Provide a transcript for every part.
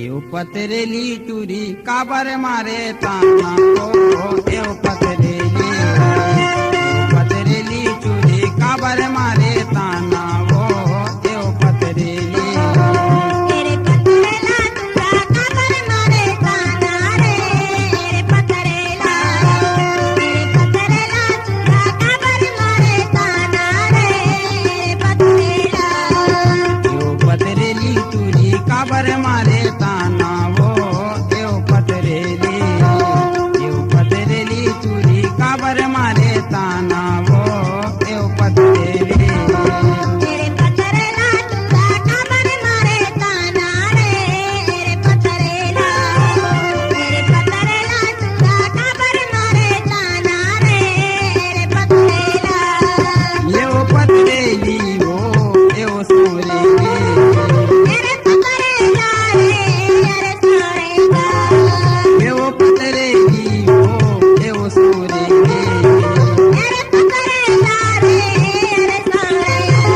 एव पतरेली चूरी काबर मारे ताना ओ एव पतरेली चूरी काबर मारे ताना ओ एव पतरेली तेरे पतरेला चूड़ा काबर मारे ताना रे तेरे पतरेला चूड़ा काबर मारे ताना रे पतरेला एव पतरेली चूरी काबर मारे ताना वो एव पतरेली चूरी काबर मारे ताना वो एव पतरेली तेरे पतरेला चूड़ा काबर मारे ताना रे तेरे पतरेला चूड़ा काबर मारे ताना रे पतरेला एव पतरेली वो एव सोरेली तेरे पतरेला रे सोरेगा एव पतरेली वो एव सोरेली तेरे पतरेला रे सोरेगा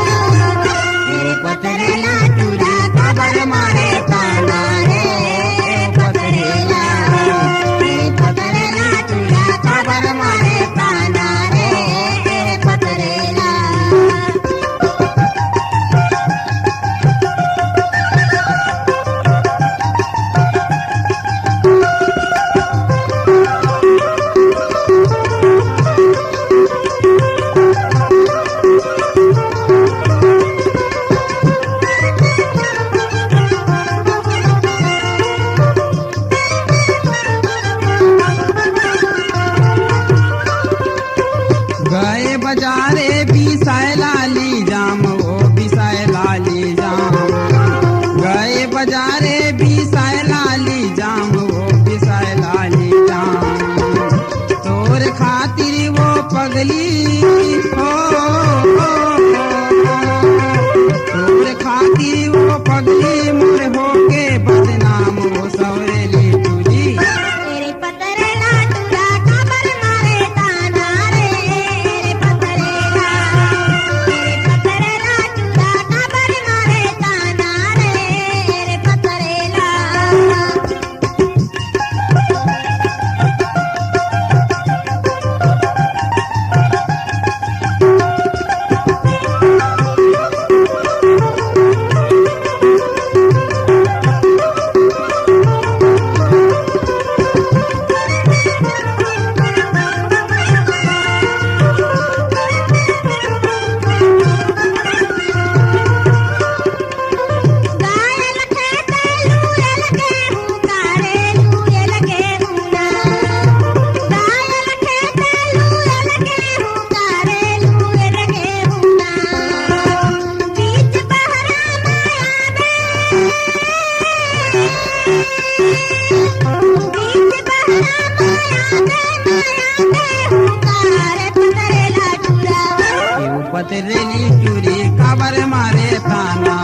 तेरे पतरेला चूड़ा काबर मारे ताना रे पतरेला चूड़ा काबर मारे ताना रे पतरेला गए बाजारे बिसाए लाली जाम ओ बिसाए लाली जाम गए बाजारे बिसाए लाली जाम ओ बिसाए लाली जाम तोर खातिर वो पगली हो तोर खातिर वो पगली मोर होके बदनाम हो सवरेली तुझी तेरे पतरेला चूड़ा काबर मारे ताना रे पतरेला चूड़ा काबर मारे ताना रे पतरेला गायल खेते लूए लगे हूँ कारे लूए लगे हूँ ना गायल खेते लूए लगे हूँ कारे लूए लगे हूँ ना बीच बहरा माया दे बीच बहरा माया दे हूँ कारे पतरेला चूड़ा एव पतरेली चूरी काबर मारे ताना